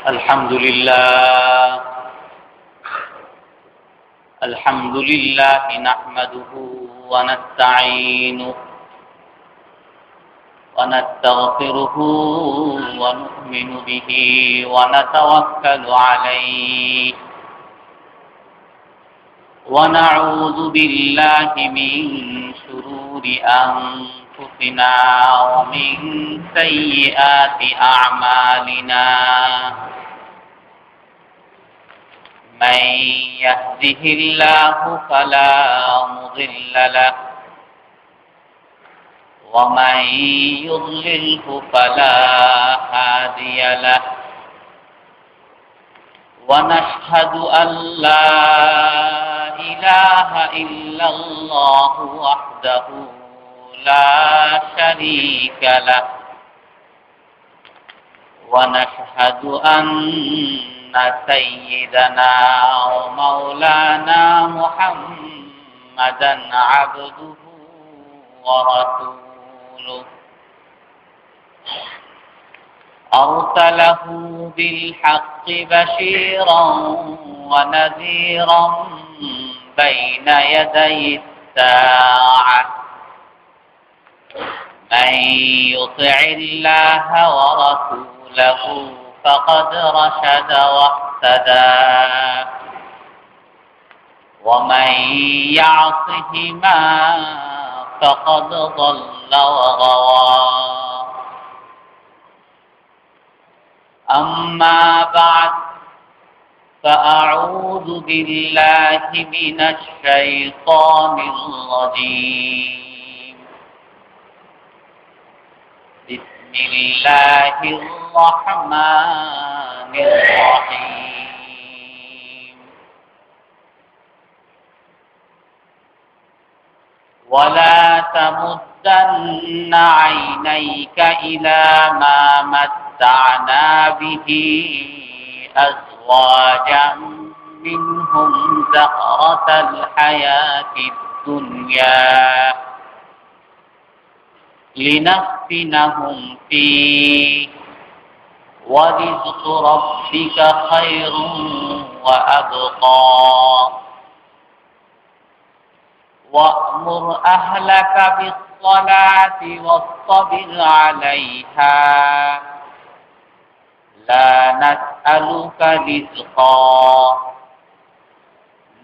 الحمد لله نحمده ونستعينه ونستغفره ونؤمن به ونتوكل عليه ونعوذ بالله من شرور أنفسنا ومن سيئات أعمالنا من يهده الله فلا مضل له ومن يضلله فلا هادي له ونشهد أن لا إله إلا الله وحده لا شريك له ونشهد أن سيدنا ومولانا محمدا عبده ورسوله أرسله بالحق بشيرا ونذيرا بين يدي الساعة من يطع الله ورسوله فقد رشد واهتدى ومن يعصهما فقد ضل وغوى أما بعد فأعوذ بالله من الشيطان الرجيم بسم الله الرحمن الرحيم ولا تمدن عينيك إلى ما متعنا به أزواجا منهم زهرة الحياة الدنيا لنفتنهم فيه ورزق ربك خير وأبقى وأمر أهلك بالصلاة واصطبر عليها لا نسألك رزقا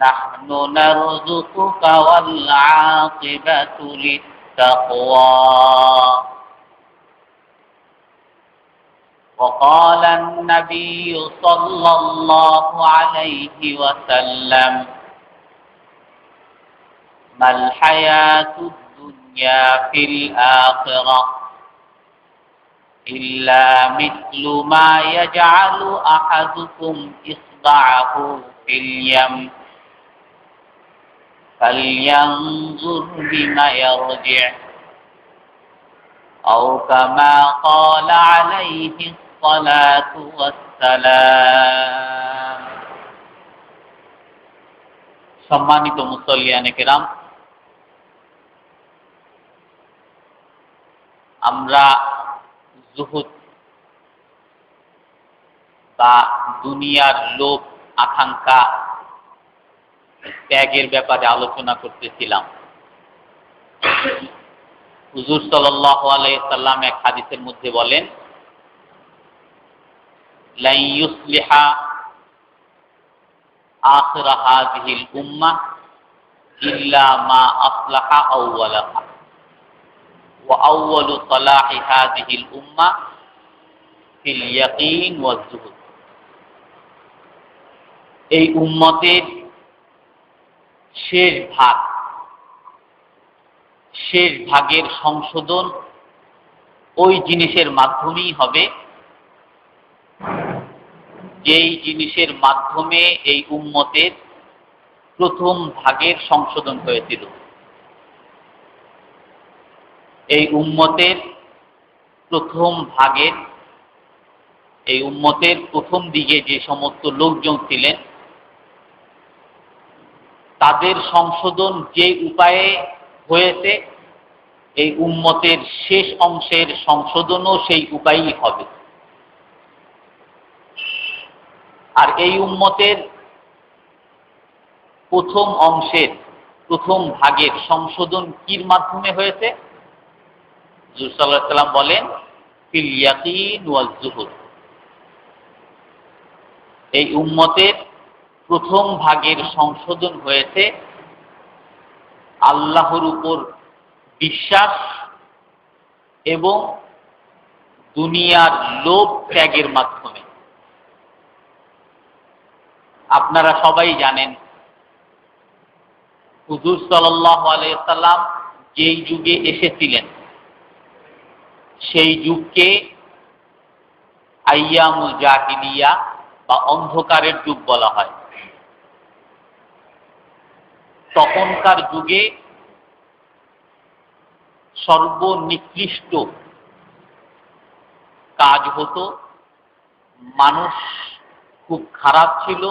نحن نرزقك والعاقبة للتقوى وقال النبي صلى الله عليه وسلم ما الحياة الدنيا في الآخرة إلا مثل ما يجعل أحدكم إصبعه في اليم فلينظر بما يرجع أو كما قال عليه الصلاة والسلام সম্মানিত মুসল্লিয়ানে কেরাম, আমরা জুহুদ বা দুনিয়ার লোভ আকাঙ্ক্ষা ত্যাগের ব্যাপারে আলোচনা করতেছিলাম। হুজুর সাল্লাল্লাহু আলাইহি সাল্লাম এক হাদিসের মধ্যে বলেন, লা ইউসলিহা আখির হাযিহিল উম্মাহ ইল্লা মা আসলাহা আউওয়ালাহা ওয়া আউওয়ালু সালাহি হাযিহিল উম্মাহ ফিল ইয়াকিন ওয়াজ যুহুদ। এই উম্মতের শেষ ভাগের সংশোধন ওই জিনিসের মাধ্যমেই হবে যেই জিনিসের মাধ্যমে এই উম্মতের প্রথম ভাগের সংশোধন হয়েছিল। এই উম্মতের প্রথম দিকে যে সমস্ত লোকজন ছিলেন তাদের সংশোধন যে উপায়ে হয়েছে এই উম্মতের শেষ অংশের সংশোধনও সেই উপায়ই হবে। এই উম্মতের প্রথম অংশের প্রথম ভাগের সংশোধন কির মাধ্যমে হয়েছে? হুজুর সাল্লাল্লাহু আলাইহি ওয়াসাল্লাম বলেন ফিল ইয়াকিন ওয়াজ যুহুদ। এই উম্মতের প্রথম ভাগের সংশোধন হয়েছে আল্লাহর উপর বিশ্বাস এবং দুনিয়ার লোভ ত্যাগের মাধ্যমে। আপনারা সবাই জানেন হুজুর সাল্লাল্লাহু আলাইহি ওয়াসাল্লাম যেই যুগে এসেছিলেন সেই যুগকে আইয়ামুল জাহিলিয়া বা অন্ধকারের যুগ বলা হয়। তখনকার যুগে সর্বনিকৃষ্ট কাজ হতো, মানুষ খুব খারাপ ছিল,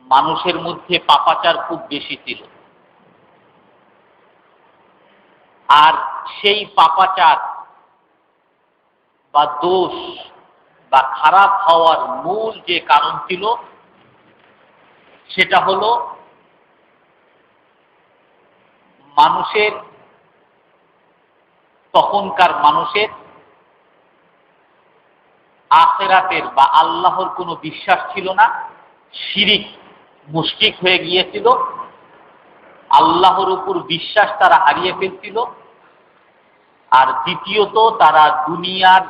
মানুষের মধ্যে পাপাচার খুব বেশি ছিল। আর সেই পাপাচার বা দোষ বা খারাপ হওয়ার মূল যে কারণ ছিল সেটা হলো মানুষের, তখনকার মানুষের আখিরাতের বা আল্লাহর কোনো বিশ্বাস ছিল না, শিরিক মুশরিক হয়ে গিয়েছিল, আল্লাহর উপর বিশ্বাস তারা হারিয়ে ফেলছিল। আর দ্বিতীয়ত তারা দুনিয়ার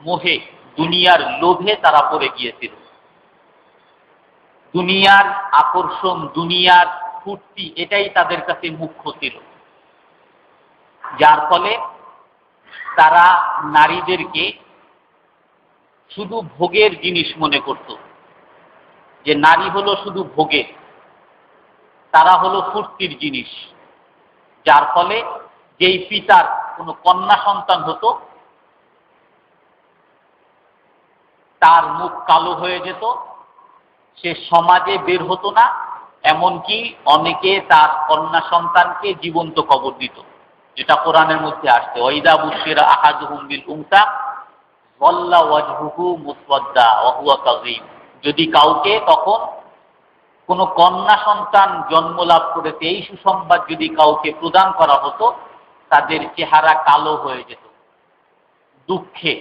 মোহে, দুনিয়ার লোভে তারা পড়ে গিয়েছিল। দুনিয়ার আকর্ষণ, দুনিয়ার ফুর্তি, এটাই তাদের কাছে মুখ্য ছিল, যার ফলে তারা নারীদেরকে শুধু ভোগের জিনিস মনে করত, যে নারী হলো শুধু ভোগের, তারা হলো ফুর্তির জিনিস। যার ফলে যেই পিতার কোনো কন্যা সন্তান হতো তার মুখ কালো হয়ে যেত, সে সমাজে বের হতো না, এমনকি অনেকে তার কন্যা সন্তানকে জীবন্ত কবর দিত, যেটা কোরআনের মধ্যে আসছে ওয়াইদা বুশিরা আহাদুহুম বিল উনসা ওয়াল্লা ওয়াজহুহু মুসওয়াদ্দা ওয়া হুয়া কাযীম। যদি কাউকে তখন কোনো কন্যা সন্তান জন্ম লাভ করেছে এই সুসংবাদ যদি কাউকে প্রদান করা হতো, তাদের চেহারা কালো হয়ে যেত দুঃখে।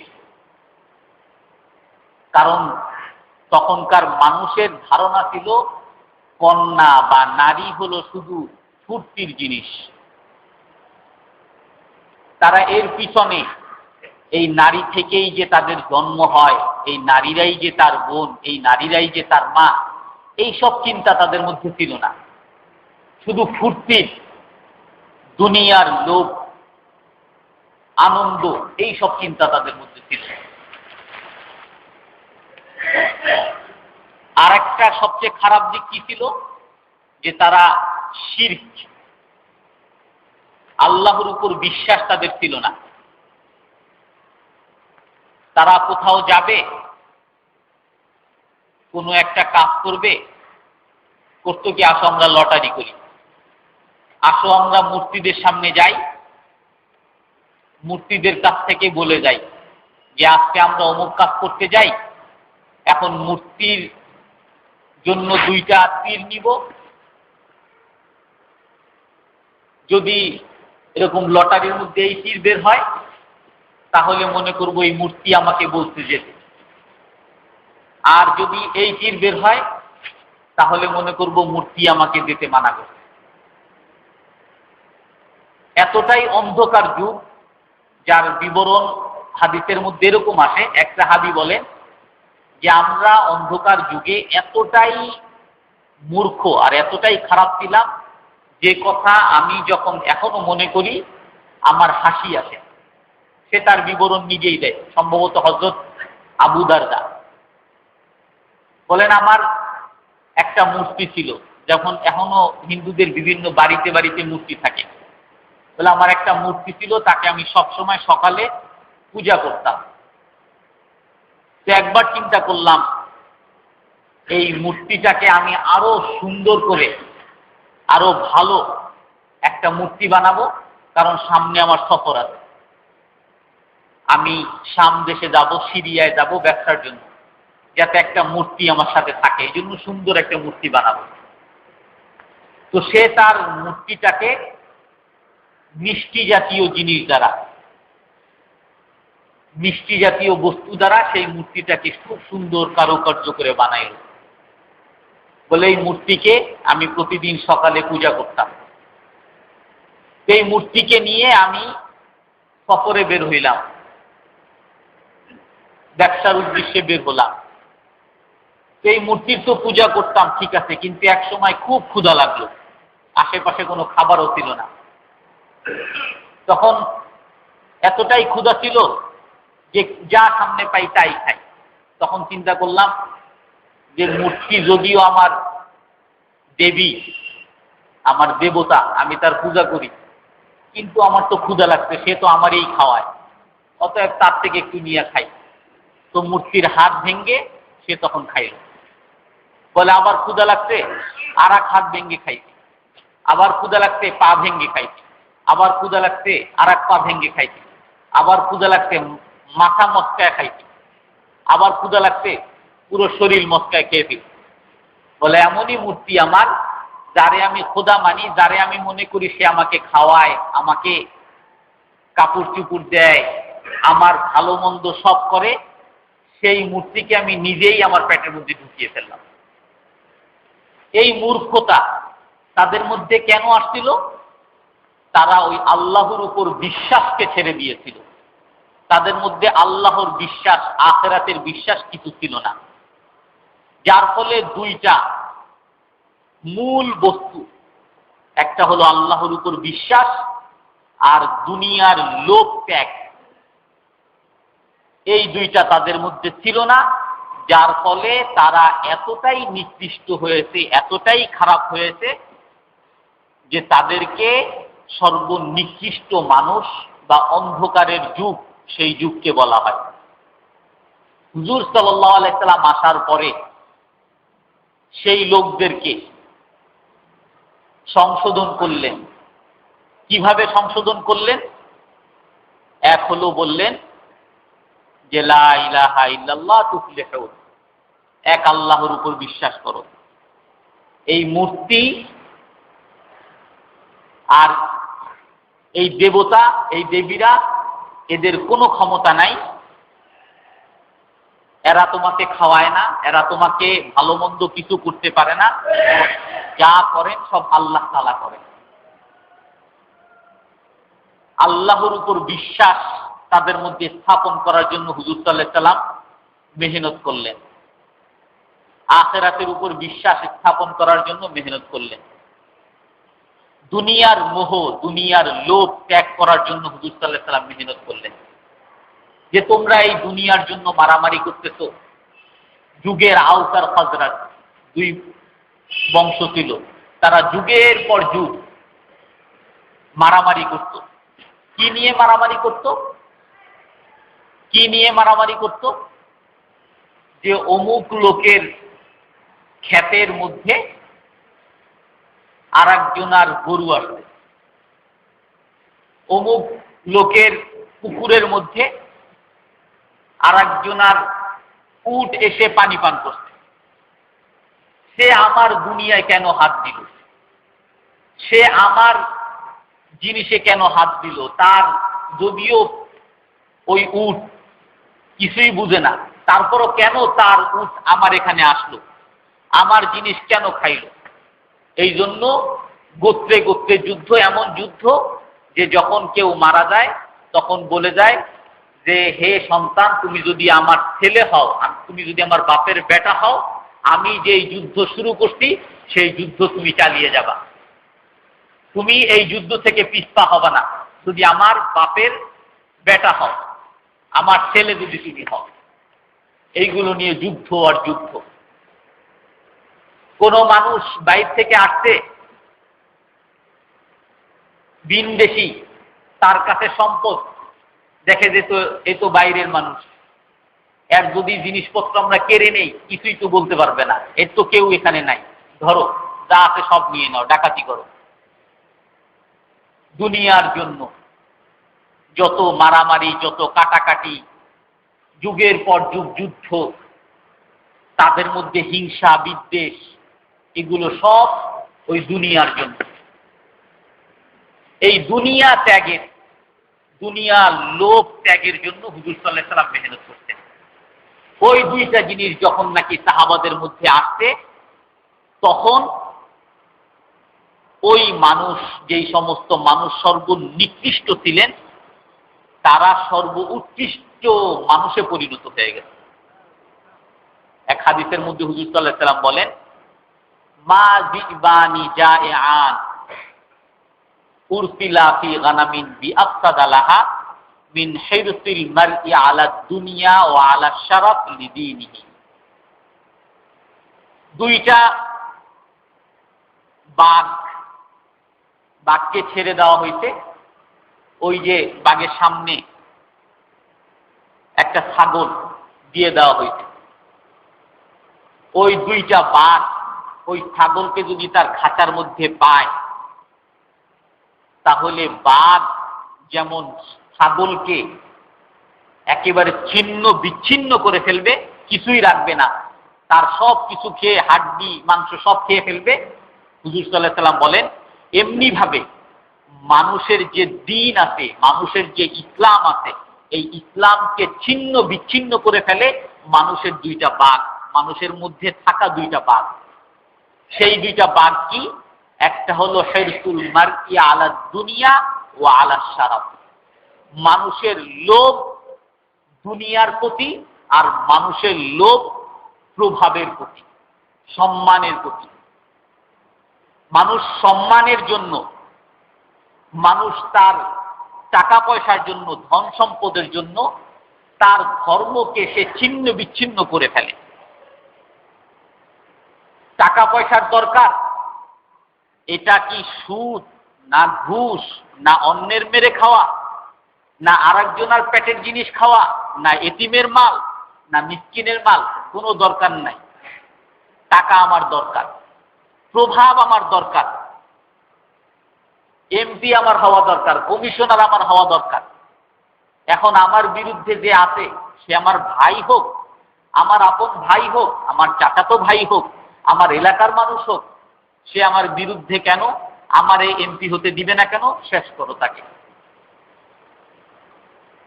কারণ তখনকার মানুষের ধারণা ছিল কন্যা বা নারী হলো শুধু ফুর্তির জিনিস। তারা এর পিছনে এই নারী থেকেই যে তাদের জন্ম হয়, এই নারীরাই যে তার বোন, এই নারীরাই যে তার মা, এই সব চিন্তা তাদের মধ্যে ছিল না। শুধু ফুর্তির, দুনিয়ার লোভ, আনন্দ, এই সব চিন্তা তাদের মধ্যে ছিল। আর একটা সবচেয়ে খারাপ দিক কি ছিল, যে তারা শিরক, আল্লাহর উপর বিশ্বাস তাদের ছিল না। তারা কোথাও যাবে, কোনো একটা কাজ করবে, করতো কি, আসো আমরা লটারি করি, আসো আমরা মূর্তিদের সামনে যাই, মূর্তিদের কাছ থেকে বলে যাই যে আজকে আমরা অমুক কাজ করতে যাই, এখন মূর্তির জন্য 2টা তীর নিব, যদি এরকম লটারির মধ্যে এই তীর বের হয় তাহলে মনে করব এই মূর্তি আমাকে বলতে যেতে, আর যদি এই তীর বের হয় তাহলে মনে করব মূর্তি আমাকে যেতে মানা করছে। এতটাই অন্ধকার যুগ, যার বিবরণ হাদিসের মধ্যে এরকম আসে। এক সাহাবী বলেন যে আমরা অন্ধকার যুগে এতটাই মূর্খ আর এতটাই খারাপ ছিলাম, যে কথা আমি যখন এখনো মনে করি আমার হাসি আসে। সে তার বিবরণ নিজেই দেয়, সম্ভবত হযরত আবু দারদা বলেন আমার একটা মূর্তি ছিল, যখন এখনো হিন্দুদের বিভিন্ন বাড়িতে বাড়িতে মূর্তি থাকে, বলে আমার একটা মূর্তি ছিল, তাকে আমি সবসময় সকালে পূজা করতাম। তো একবার চিন্তা করলাম এই মূর্তিটাকে আমি আরো সুন্দর করে, আরো ভালো একটা মূর্তি বানাবো, কারণ সামনে আমার সফর আছে, আমি শাম দেশে যাব, সিরিয়ায় যাব ব্যবসার জন্য। যাতে একটা মূর্তি আমার সাথে থাকে, এই জন্য সুন্দর একটা মূর্তি বানাবো। তো সে তার মূর্তিটাকে মিষ্টি জাতীয় জিনিস দ্বারা, মিষ্টি জাতীয় বস্তু দ্বারা সেই মূর্তিটাকে খুব সুন্দর কারুকার্য করে বানাইল। বলে এই মূর্তিকে আমি প্রতিদিন সকালে পূজা করতাম। এই মূর্তিকে নিয়ে আমি সফরে বের হইলাম, ব্যবসার উদ্দেশ্যে বের হলাম। এই মূর্তির তো পূজা করতাম, ঠিক আছে, কিন্তু এক সময় খুব ক্ষুধা লাগলো, আশেপাশে কোনো খাবারও ছিল না। তখন এতটাই ক্ষুধা ছিল যে যা সামনে পাই তাই খাই। তখন চিন্তা করলাম যে মূর্তি যদিও আমার দেবী, আমার দেবতা, আমি তার পূজা করি, কিন্তু আমার তো ক্ষুধা লাগছে, সে তো আমারই খাওয়ায়, অতএব তার থেকে একটু নিয়ে খাই। তো মূর্তির হাত ভেঙে সে তখন খাইল। বলে আবার ক্ষুধা লাগছে, আর এক হাত ভেঙে খাইছি। আবার ক্ষুধা লাগছে, পা ভেঙে খাইছি। আবার ক্ষুধা লাগছে, আর এক পা ভেঙে খাইছি। আবার ক্ষুধা লাগছে, মাথা মস্কায় খাইছি। আবার ক্ষুধা লাগছে, পুরো শরীর মস্কায় খেয়ে ফেলি। বলে এমনই মূর্তি আমার, যারে আমি খোদা মানি, যারে আমি মনে করি সে আমাকে খাওয়ায়, আমাকে কাপড় চুপড় দেয়, আমার ভালো মন্দ সব করে, সেই মূর্তিকে আমি নিজেই আমার পেটের মধ্যে ঢুকিয়ে ফেললাম। এই মূর্খতা তাদের মধ্যে কেন আসছিল? তারা ওই আল্লাহর উপর বিশ্বাসকে ছেড়ে দিয়েছিল। তাদের মধ্যে আল্লাহর বিশ্বাস, আখিরাতের বিশ্বাস কিছু ছিল না, যার ফলে দুইটা মূল বস্তু, একটা হলো আল্লাহর উপর বিশ্বাস আর দুনিয়ার লোভ ত্যাগ, এই দুইটা তাদের মধ্যে ছিল না, যার ফলে তারা এতটাই নিকৃষ্ট হয়েছে, এতটাই খারাপ হয়েছে যে তাদেরকে সর্বনিকৃষ্ট মানুষ বা অন্ধকারের যুগ, সেই যুগকে বলা হয়। হুজুর সাল্লাল্লাহু আলাইহি সাল্লাম আসার পরে সেই লোকদেরকে সংশোধন করলেন। কিভাবে সংশোধন করলেন? এক হলো বললেন যে লা ইলাহা ইল্লাল্লাহ তুফলিহুন, এক আল্লাহর উপর বিশ্বাস করো। এই মূর্তি আর এই দেবতা, এই দেবীরা, এদের কোনো ক্ষমতা নাই। এরা তোমাকে খাওয়ায় না, এরা তোমাকে ভালো মন্দ কিছু করতে পারে না, যা করেন সব আল্লাহ তাআলা করেন। আল্লাহর উপর বিশ্বাস তাদের মধ্যে স্থাপন করার জন্য হুজুর সাল্লাল্লাহু আলাইহি সাল্লাম মেহনত করলেন। আখিরাতের উপর বিশ্বাস স্থাপন করার জন্য মেহনত করলেন। দুনিয়ার মোহ, দুনিয়ার লোভ ত্যাগ করার জন্য হুজুর সাল্লাল্লাহু আলাইহি সাল্লাম মেহনত করলেন। যে তোমরা এই দুনিয়ার জন্য মারামারি করতেছো, যুগের আউস আর খাজরাজ দুই বংশ ছিল, তারা যুগের পর যুগ মারামারি করত। কি নিয়ে মারামারি করত? কি নিয়ে মারামারি করত? যে অমুক লোকের ক্ষেতের মধ্যে আর একজনার গরু আসবে, অমুক লোকের পুকুরের মধ্যে আর একজনার উট এসে পানি পান করছে, সে আমার দুনিয়ায় কেন হাত দিল, সে আমার জিনিসে কেন হাত দিল, তার যদিও ওই উট কিছুই বুঝে না, তারপরও কেন তার উট আমার এখানে আসলো, আমার জিনিস কেন খাইল। এই জন্য গোত্রে গোত্রে যুদ্ধ, এমন যুদ্ধ যে যখন কেউ মারা যায় তখন বলে যায় যে হে সন্তান, তুমি যদি আমার ছেলে হও, তুমি যদি আমার বাপের বেটা হও, আমি যে যুদ্ধ শুরু করছি সেই যুদ্ধ তুমি চালিয়ে যাবা, তুমি এই যুদ্ধ থেকে পিছপা হবা না, যদি আমার বাপের বেটা হও, আমার ছেলে যদি তুমি হও। এইগুলো নিয়ে যুদ্ধ আর যুদ্ধ। কোন মানুষ বাইরে থেকে আসছে, বিনদেশী, তার কাছে সম্পদ, দেখে যে তো এ তো বাইরের মানুষ, এর যদি জিনিসপত্র আমরা কেড়ে নেই কিছুই তো বলতে পারবে না, এর তো কেউ এখানে নাই, ধরো যা আছে সব নিয়ে নাও, ডাকাতি করো। দুনিয়ার জন্য যত মারামারি, যত কাটাকাটি, যুগের পর যুগ যুদ্ধ, তাদের মধ্যে হিংসা বিদ্বেষ, এগুলো সব ওই দুনিয়ার জন্য। এই দুনিয়া ত্যাগের, দুনিয়া লোভ ত্যাগের জন্য হুজুর সাল্লাল্লাহু আলাইহি ওয়াসাল্লাম মেহনত করতেন। ওই দুইটা জিনিস যখন নাকি সাহাবাদের মধ্যে আসছে, তখন ওই মানুষ, যেই সমস্ত মানুষ সর্বনিকৃষ্ট ছিলেন, তারা সর্বোৎকৃষ্ট মানুষে পরিণত হয়ে গেছে। এক হাদিসের মধ্যে হুজুর সাল্লাল্লাহু আলাইহি ওয়াসাল্লাম বলেন, মা যিবানি জাইআন উরসিলা ফি গানামিন বিআফসাদা লাহা মিন হিরসিল মারই আলা দুনিয়া ওয়া আলা শারাফ লিদীনিহি। দুইটা বাঘকে ছেড়ে দেওয়া হয়েছে। ওই যে বাঘের সামনে একটা ছাগল দিয়ে দেওয়া হয়েছে। ওই দুইটা বাঘ ওই ছাগলকে যদি তার খাঁচার মধ্যে পায়, তাহলে বাঘ যেমন ছাগলকে একেবারে ছিন্ন বিচ্ছিন্ন করে ফেলবে, কিছুই রাখবে না, তার সব কিছু খেয়ে হাড্ডি মাংস সব খেয়ে ফেলবে, হুজুর সাল্লাল্লাহু আলাইহি ওয়াসাল্লাম বলেন এমনি ভাবে মানুষের যে দ্বীন আছে, মানুষের যে ইসলাম আছে, এই ইসলামকে ছিন্ন বিচ্ছিন্ন করে ফেলে মানুষের দুইটা বাঘ, মানুষের মধ্যে থাকা দুইটা বাঘ। সেই দুইটা বাঘ কি? একটা হলো হিরসুল মারই আলা দুনিয়া ওয়া আলা শারাফ, মানুষের লোভ দুনিয়ার প্রতি, আর মানুষের লোভ প্রভাবের প্রতি, সম্মানের প্রতি। মানুষ সম্মানের জন্য, মানুষ তার টাকা পয়সার জন্য, ধন সম্পদের জন্য তার ধর্মকে সে ছিন্ন বিচ্ছিন্ন করে ফেলে। টাকা পয়সার দরকার, এটা কি সুদ না ঘুষ না অন্যের মেরে খাওয়া না আরেকজনের পেটের জিনিস খাওয়া না এতিমের মাল না মিসকিনের মাল, কোনো দরকার নাই। টাকা আমার দরকার, প্রভাব আমার দরকার, এমপি আমার হওয়া দরকার, কমিশনার আমার হওয়া দরকার। এখন আমার বিরুদ্ধে যে আছে, সে আমার ভাই হোক, আমার আপন ভাই হোক, আমার চাচাতো ভাই হোক, আমার এলাকার মানুষ হোক, সে আমার বিরুদ্ধে কেন, আমার এই এমপি হতে দিবে না কেন? শেষ করো তাকে।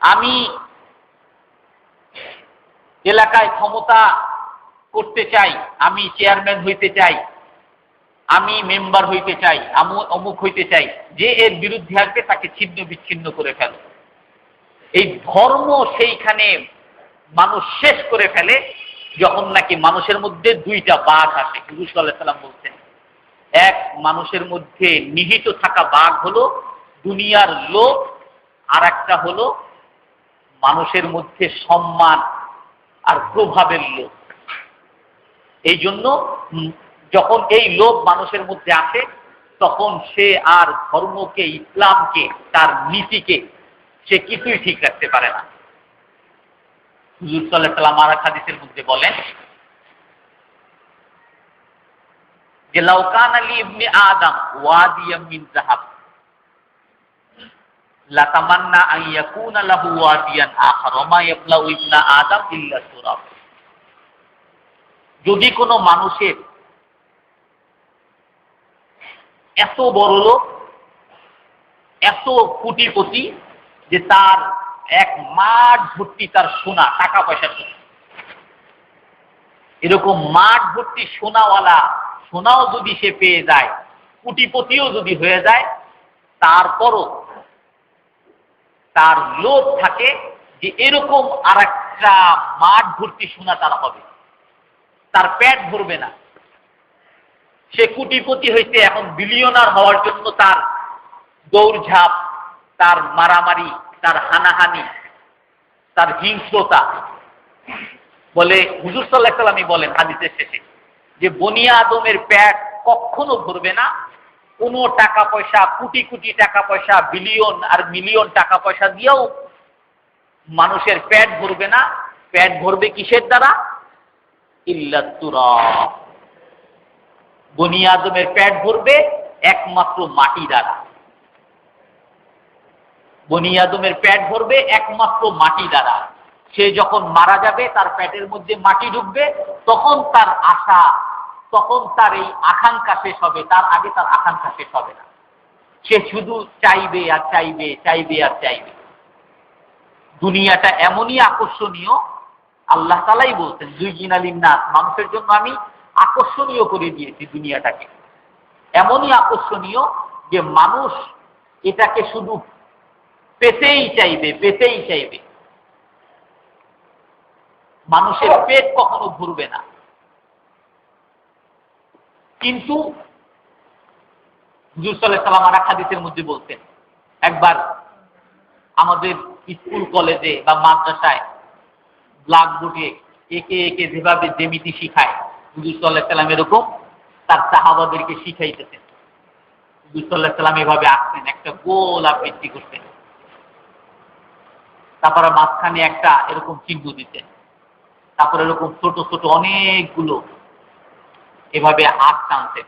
আমি এলাকায় ক্ষমতা করতে চাই, আমি চেয়ারম্যান হইতে চাই, আমি মেম্বার হইতে চাই, আমি অমুক হইতে চাই, যে এর বিরুদ্ধে আসবে তাকে ছিন্ন বিচ্ছিন্ন করে ফেল। এই ধর্ম সেইখানে মানুষ শেষ করে ফেলে যখন নাকি মানুষের মধ্যে দুইটা বাঘ আসে। হুজুর সাল্লাল্লাহু আলাইহি ওয়াসাল্লাম বলছেন, এক মানুষের মধ্যে নিহিত থাকা বাঘ হলো দুনিয়ার লোভ, আর একটা হলো মানুষের মধ্যে সম্মান আর প্রভাবের লোভ। এই জন্য যখন এই লোভ মানুষের মধ্যে আসে, তখন সে আর ধর্মকে, ইসলামকে, তার নীতিকে সে কিছুই ঠিক রাখতে পারে না। হুজুর সাল্লাল্লাহু আলাইহি ওয়াসাল্লাম আর হাদিসের মধ্যে বলেন যে লাউ কানা লি ইবনে আদম ওয়াদিয়াম মিন যাহাব লাতামান্না আন ইয়াকুনা লাহু ওয়াদিয়ান আখার ওয়া মা ইয়াবলাউ ইবনা আদম ইল্লা তুরাব। যদি কোনো মানুষের এত বড় লোক, এত কোটিপতি যে তার এক মাঠ ভর্তি তার সোনা, টাকা পয়সা, এরকম মাঠ ভর্তি সোনাওয়ালা, সোনাও যদি সে পেয়ে যায়, কোটিপতিও যদি হয়ে যায়, তারপরও তার লোভ থাকে যে এরকম আর একটা মাঠ ভর্তি সোনা তার হবে, তার পেট ভরবে না। সে কোটিপতি হয়েছে, এখন বিলিয়নার হওয়ার জন্য তার দৌড়ঝাঁপ, তার মারামারি, তার হানাহানি, তার হিংস্রতা। বলে হুজুর সাল্লাল্লাহু আলাইহি ওয়াসাল্লাম বলেন হাদিসের শেষে যে বনি আদমের পেট কখনো ভরবে না, কোনো টাকা পয়সা, কোটি কোটি টাকা পয়সা, বিলিয়ন আর মিলিয়ন টাকা পয়সা দিয়েও মানুষের পেট ভরবে না। পেট ভরবে কিসের দ্বারা? ইল্লা তুরাব। বনি আদমের পেট ভরবে একমাত্র মাটি দ্বারা। বনি আদমের পেট ভরবে একমাত্র মাটি দ্বারা। সে যখন মারা যাবে তার পেটের মধ্যে মাটি ঢুকবে, তখন তার আশা, তখন তার এই আকাঙ্ক্ষা শেষ হবে, তার আগে তার আকাঙ্ক্ষা শেষ হবে না। সে শুধু চাইবে আর চাইবে, চাইবে আর চাইবে। দুনিয়াটা এমনই আকর্ষণীয়, আল্লাহ তাআলাই বলছেন যুইয়িনা লিন-নাস, মানুষের জন্য আমি আকর্ষণীয় করে দিয়েছি দুনিয়াটাকে। এমনই আকর্ষণীয় যে মানুষ এটাকে শুধু পেতেই চাইবে, পেতেই চাইবে। মানুষের পেট কখনো ভরবে না। কিন্তু হুজুর সাল্লাল্লাহু আলাইহি ওয়াসাল্লাম আর হাদিসের মধ্যে বলতেন, একবার আমাদের স্কুল কলেজে বা মাদ্রাসায় ব্ল্যাকবোর্ডে একে একে যেভাবে জ্যামিতি শিখায়, হুজুর সাল্লাল্লাহু আলাইহি ওয়াসাল্লাম এরকম তার সাহাবাদেরকে শিখাইতেছেন। হুজুর সাল্লাল্লাহু আলাইহি ওয়াসাল্লাম এভাবে আঁকতেন, একটা গোল আকৃতি করতেন, তারপরে মাঝখানে একটা এরকম চিহ্ন দিতেন, তারপরে এরকম ছোট ছোট অনেকগুলো এভাবে আঁক টানতেন।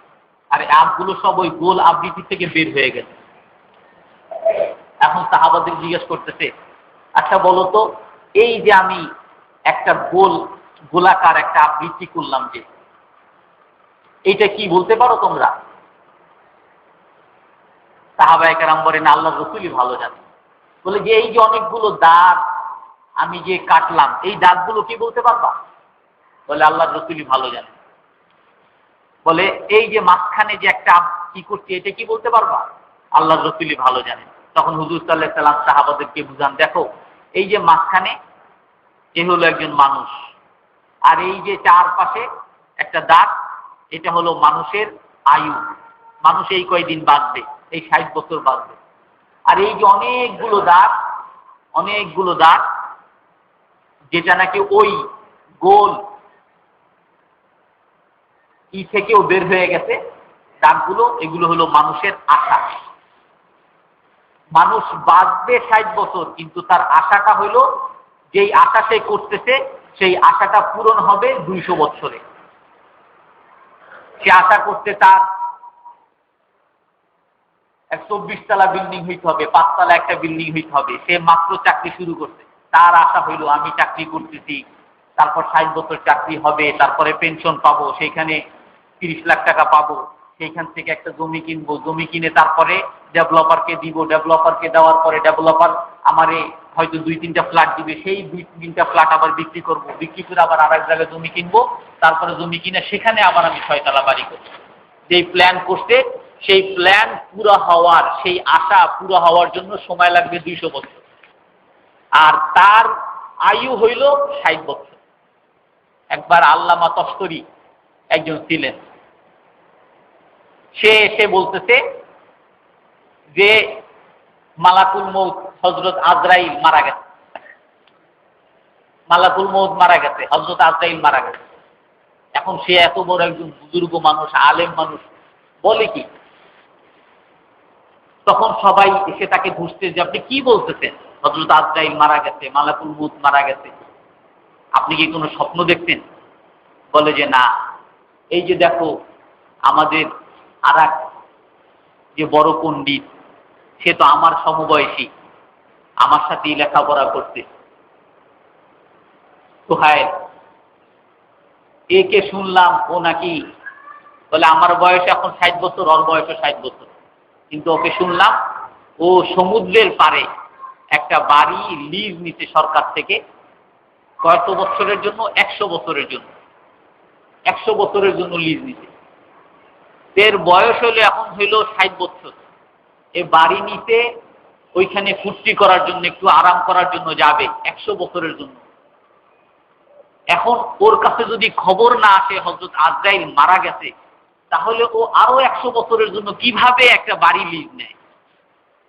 আর আঁকগুলো সব ওই গোল আকৃতি থেকে বের হয়ে গেছে। এখন সাহাবাদের জিজ্ঞেস করতেছে, আচ্ছা বলো তো, এই যে আমি একটা গোলাকার একটা আকৃতি করলাম, যে এইটা কি বলতে পারো তোমরা? সাহাবায়ে কেরাম বলেন, আল্লাহর রাসূলই ভালো জানে। বলে যে এই যে অনেকগুলো দাগ আমি যে কাটলাম, এই দাগগুলো কি বলতে পারবা? বলে আল্লাহর রাসূলই ভালো জানে। বলে এই যে মাঝখানে যে একটা কি করছি, এটা কি বলতে পারবা? আল্লাহর রাসূলই ভালো জানেন। তখন হুজুর সাল্লাল্লাহু আলাইহি ওয়াসাল্লাম সাহাবাদেরকে বুঝান, দেখো এই যে মাঝখানে এ হলো একজন মানুষ, আর এই যে চারপাশে একটা দাগ, এটা হলো মানুষের আয়ু, মানুষ এই কয়দিন বাঁচবে, এই 60 বছর বাঁচবে। আর এই যে অনেকগুলো দাগ যেটা নাকি ওই গোল থেকেও বের হয়ে গেছে দাগগুলো, এগুলো হলো মানুষের আশা। মানুষ বাঁচবে 60 বছর, কিন্তু তার আশাটা হইলো, যেই আশা সে করতেছে সেই আশাটা পূরণ হবে 200 বছরে। সে আশা করতে তার 124 তলা বিল্ডিং হইতে হবে, 5 তলা একটা বিল্ডিং হইতে হবে। সে মাত্র চাকরি শুরু করছে, তার আশা হইলো আমি চাকরি করতেছি, তারপর 60 বছর চাকরি হবে, তারপরে পেনশন পাবো, সেইখানে 30 লাখ টাকা পাবো, সেইখান থেকে একটা জমি কিনবো, জমি কিনে তারপরে ডেভেলপারকে দিব, ডেভেলপারকে দেওয়ার পরে ডেভেলপার আমারে হয়তো 2-3টা ফ্ল্যাট দিবে, সেই 2-3টা ফ্ল্যাট আবার বিক্রি করব, বিক্রি করে আবার আরেক জায়গায় জমি কিনবো, তারপরে জমি কিনে সেখানে আবার আমি 6 তলা বাড়ি করব। যেই প্ল্যান করছে সেই প্ল্যান পুরো হওয়ার, সেই আশা পুরো হওয়ার জন্য সময় লাগবে 200 বছর। আর তার আয়ু হইল 60 বছর। একবার আল্লামা তশতরি একজন ছিলেন, সে এসে বলতেছে যে মালাকুল মউত হযরত আজরাইল মারা গেছে, মালাকুল মউত মারা গেছে, হযরত আজরাইল মারা গেছে। এখন সে এত বড় একজন বুজুর্গ মানুষ, আলেম মানুষ, বলে কি? তখন সবাই এসে তাকে বুঝতে, যে আপনি কি বলতেছেন, হযরত আজরাইল মারা গেছে, মালাকুল মউত মারা গেছে, আপনি কি কোনো স্বপ্ন দেখতেন? বলে যে না, এই যে দেখো আমাদের আরেক যে বড় পণ্ডিত, সে তো আমার সমবয়সী, আমার সাথেই লেখাপড়া করতে। সোহাইল, একে শুনলাম ও নাকি, বলে আমার বয়স এখন 60 বছর, ওর বয়সও 60 বছর, কিন্তু ওকে শুনলাম ও সমুদ্রের পাড়ে একটা বাড়ি লিজ নিতে সরকার থেকে। কত বছরের জন্য? 100 বছরের জন্য। 100 বছরের জন্য লিজ নিতে। এর বয়স হলো এখন হইল 60 বছর। এ বাড়ি নিতে ওইখানে ফুর্তি করার জন্য, একটু আরাম করার জন্য যাবে 100 বছরের জন্য। এখন ওর কাছে যদি খবর না আসে হযরত আজরাইল মারা গেছে, তাহলে ও আরো 100 বছরের জন্য কিভাবে একটা বাড়ি লিজ নেয়?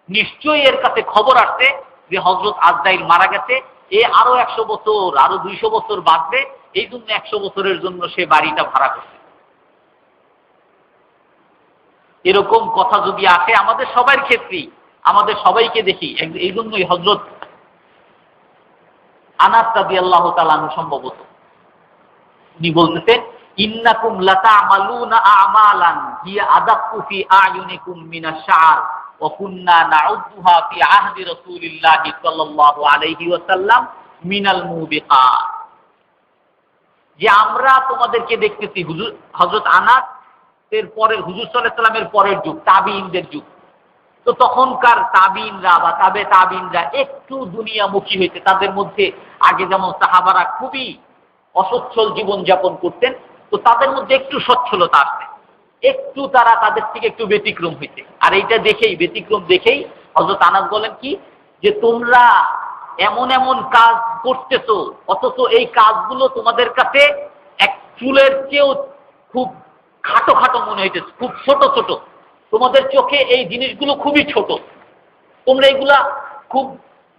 নিশ্চয়ই এর কাছে খবর আসছে যে হযরত আজরাইল মারা গেছে, এ আরো 100 বছর, আরো 200 বছর বাঁচবে, এই জন্য 100 বছরের জন্য সে বাড়িটা ভাড়া করছে। এরকম কথা যদি আসে আমাদের সবার ক্ষেত্রেই, আমাদের সবাইকে দেখি, এই জন্যই হযরত আনাস রাদিয়াল্লাহু তাআলা আনহু সম্ভবত উনি বলতেছেন, ইন্নাকুম লাতা'মালুনা আ'মালান হিয়া আদাক্কু ফি আ'য়ুনিকুম মিনাশ শা'র ওয়া কুন্না না'উদ্দুহা ফি আহদি রাসূলিল্লাহি সাল্লাল্লাহু আলাইহি ওয়াসাল্লাম মিনাল মুবিকাত, যে আমরা তোমাদেরকে দেখতেছি হযরত আনাস এর পরের হুজুর সাল্লাল্লাহু আলাইহি ওয়াসাল্লামের পরের যুগ তাবিঈনদের যুগ। তো তখনকার তাবিঈনরা বা তাবিঈনরা একটু দুনিয়ামুখী হইতে, তাদের মধ্যে আগে যেমন সাহাবারা খুবই অসচ্ছল জীবন যাপন করতেন, তো তাদের মধ্যে একটু সচ্ছলতা আসছে, একটু তারা তাদের থেকে একটু ব্যতিক্রম হইতে। আর এইটা দেখেই, ব্যতিক্রম দেখেই হযরত আনাস বলেন কি, যে তোমরা এমন এমন কাজ করতেছো, অথচ এই কাজগুলো তোমাদের কাছে এক চুলের চেয়েও খুব খাটো খাটো মনে হইতেছে, খুব ছোট ছোট, তোমাদের চোখে এই জিনিসগুলো খুবই ছোট, তোমরা এগুলা খুব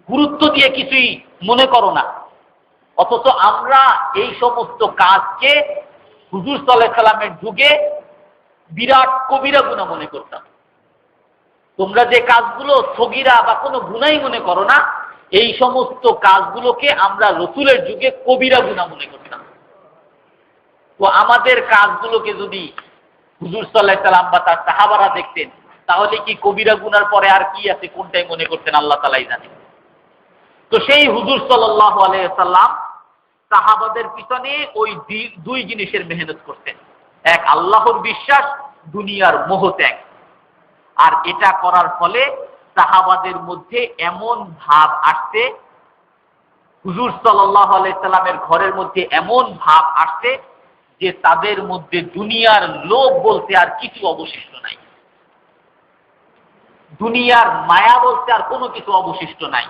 গুরুত্ব দিয়ে কিছুই মনে করো না। অথচ আমরা এই সমস্ত কাজকে হুজুর সাল্লাল্লাহু আলাইহি সাল্লামের যুগে বিরাট কবিরা গুনাহ মনে করতাম। তোমরা যে কাজগুলো সগীরা বা কোনো গুনাহই মনে করো না, এই সমস্ত কাজগুলোকে আমরা রাসূলের যুগে কবিরা গুনাহ মনে করতাম। তো আমাদের কাজগুলোকে যদি হুজুর সাল্লাল্লাহু আলাইহি সাল্লাম বা তার সাহাবারা দেখতেন, তাহলে কি কবিরা গুনার পরে আর কি আছে, কোনটাই মনে করতেন আল্লাহ তাআলাই জানেন। তো সেই হুজুর সাল্লাল্লাহু আলাইহি সাল্লাম সাহাবাদের পিছনে ওই দুই জিনিসের মেহনত করতেন, এক আল্লাহর বিশ্বাস, দুনিয়ার মোহ ত্যাগ। আর এটা করার ফলে সাহাবাদের মধ্যে এমন ভাব আসছে, হুজুর সাল্লাল্লাহু আলাইহি সাল্লামের ঘরের মধ্যে এমন ভাব আসছে যে তাদের মধ্যে দুনিয়ার লোভ বলতে আর কিছু অবশিষ্ট নাই, দুনিয়ার মায়া বলতে আর কোনো কিছু অবশিষ্ট নাই।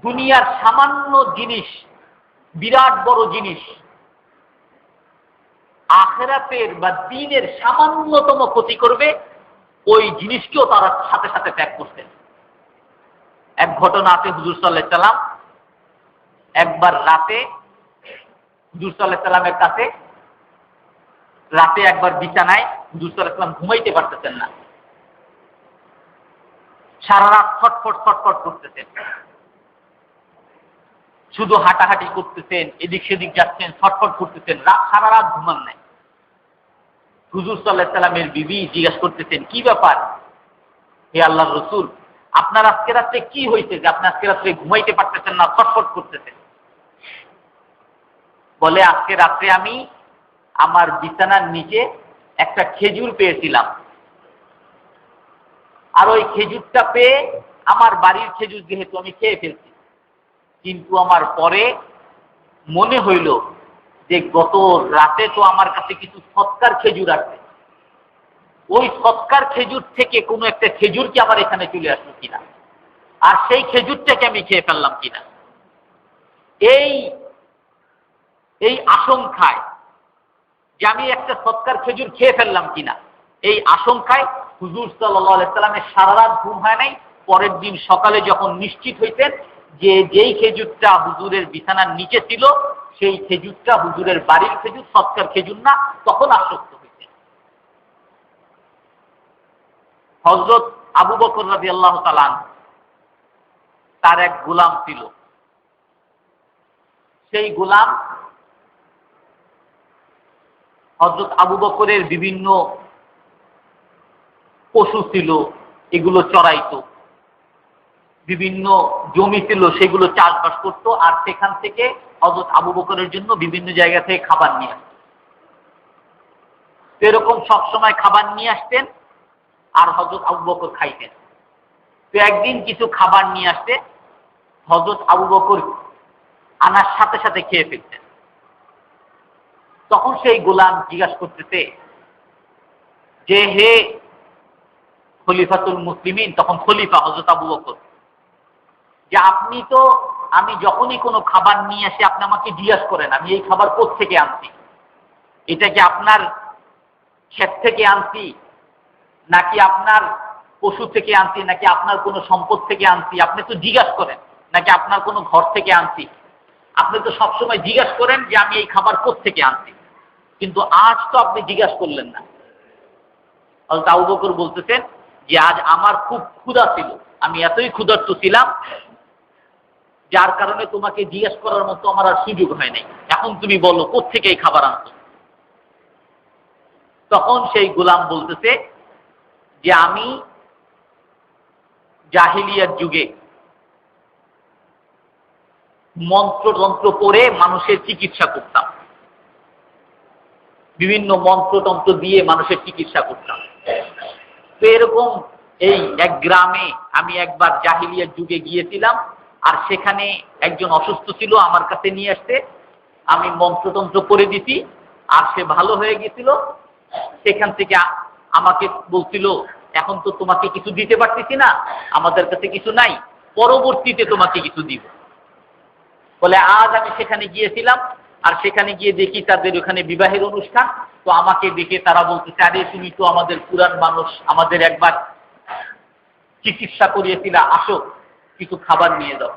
দুনিয়ার সামান্য জিনিস, বিরাট বড় জিনিস, আখিরাতের বা দ্বীনের সামান্যতম ক্ষতি করবে, ওই জিনিসকেও তারা সাথে সাথে ত্যাগ করতেন। এক ঘটনা আছে, হুজুর সাল্লাল্লাহু আলাইহি সাল্লাম একবার রাতে হুজুর সাল্লাল্লাহু আলাইহি সাল্লামের কাছে, রাতে একবার বিছানায় হুজুর সাল্লাল্লাহু আলাইহি সাল্লাম ঘুমাইতে পারতেছেন না, সারা রাত ছটফট ছটফট করতেছেন, শুধু হাঁটাহাঁটি করতেছেন, এদিক সেদিক যাচ্ছেন, ছটফট করতেছেন, সারা রাত ঘুমান নাই। হুজুর সাল্লাল্লাহু আলাইহি সাল্লামের বিবি জিজ্ঞাসা করতেছেন, কি ব্যাপার হে আল্লাহর রাসূল, আপনার আজকে রাত্রে কি হয়েছে যে আপনি আজকে রাত্রে ঘুমাইতে পারতেছেন না, ছটফট করতেছেন? বলে, আজকে রাত্রে আমি আমার বিছানার নিচে একটা খেজুর পেয়েছিলাম, আর ওই খেজুরটা পেয়ে আমার বাড়ির খেজুর যেহেতু আমি খেয়ে ফেলছি, কিন্তু আমার পরে মনে হইল যে গত রাতে তো আমার কাছে কিছু সৎকার খেজুর আছে, ওই সৎকার খেজুর থেকে কোনো একটা খেজুর কি আমার এখানে চলে আসলো কিনা, আর সেই খেজুরটাকে আমি খেয়ে ফেললাম কিনা। এই আশঙ্কায় যে আমি একটা সৎকার খেজুর খেয়ে ফেললাম কিনা, এই আশঙ্কায় হুজুর সাল্লাল্লাহু আলাইহি সাল্লামের সারা রাত ঘুম হয় নাই। পরের দিন সকালে যখন নিশ্চিত হইতেন যে যেই খেজুরটা হুজুরের বিছানার নিচে ছিল সেই খেজুরটা হুজুরের বাড়ির খেজুর, সৎকার খেজুর না, তখন আশ্বস্ত হইতেন। হযরত আবু বকর রাদিয়াল্লাহু তাআলা তার এক গোলাম ছিল, সেই গোলাম হযরত আবু বকরের বিভিন্ন পশু ছিল, এগুলো চড়াইতো, বিভিন্ন জমি ছিল সেগুলো চাষবাস করত, আর সেখান থেকে হযরত আবু বকরের জন্য বিভিন্ন জায়গা থেকে খাবার নিয়ে আসতেন। এরকম সবসময় খাবার নিয়ে আসতেন আর হযরত আবু বকর খাইতেন। তো একদিন কিছু খাবার নিয়ে আসতে হযরত আবু বকর আনার সাথে সাথে খেয়ে ফেলতেন। তখন সেই গোলাম জিজ্ঞাসা করতেছে যে, হে খলিফাতুল মুসলিমিন, তখন খলিফা হযরত আবু বকর, যে আপনি তো, আমি যখনই কোনো খাবার নিয়ে আসি আপনি আমাকে জিজ্ঞাসা করেন আমি এই খাবার কোত্থেকে আনছি, এটা কি আপনার ক্ষেত থেকে আনছি, নাকি আপনার পশু থেকে আনছি, নাকি আপনার কোনো সম্পদ থেকে আনছি, আপনি তো জিজ্ঞাসা করেন, নাকি আপনার কোনো ঘর থেকে আনছি, আপনি তো সবসময় জিজ্ঞাসা করেন যে আমি এই খাবার কোত্থেকে আনছি, কিন্তু আজ তো আপনি জিজ্ঞাসা করলেন না। হযরত আবু বকর বলতেছেন যে আজ আমার খুব ক্ষুধা ছিল, আমি এতই ক্ষুধার্ত ছিলাম যার কারণে তোমাকে জিজ্ঞেস করার মতো আমার আর সুযোগ হয় নাই, এখন তুমি বলো কোত্থেকে এই খাবার আনছো। তখন সেই গোলাম বলতেছে যে আমি জাহিলিয়ার যুগে মন্ত্রতন্ত্র পড়ে মানুষের চিকিৎসা করতাম, বিভিন্ন মন্ত্রতন্ত্র দিয়ে মানুষের চিকিৎসা করতাম। তো এরকম এই এক গ্রামে আমি একবার জাহিলিয়ার যুগে গিয়েছিলাম, আর সেখানে একজন অসুস্থ ছিল, আমার কাছে নিয়ে আসতে, আমি মন্ত্রতন্ত্র করে দিছি, আর সে ভালো হয়ে গেছিল। সেখান থেকে আমাকে বলছিল, এখন তো তোমাকে কিছু দিতে পারতেছি না, আমাদের কাছে কিছু নাই, পরবর্তীতে তোমাকে কিছু দিব। বলে আজ আমি সেখানে গিয়েছিলাম, আর সেখানে গিয়ে দেখি তাদের ওখানে বিবাহের অনুষ্ঠান। তো আমাকে দেখে তারা বলতেছে, আরে তুমি তো আমাদের পুরান মানুষ, আমাদের একবার চিকিৎসা করিয়েছিলা, আসো কিছু খাবার নিয়ে দাও।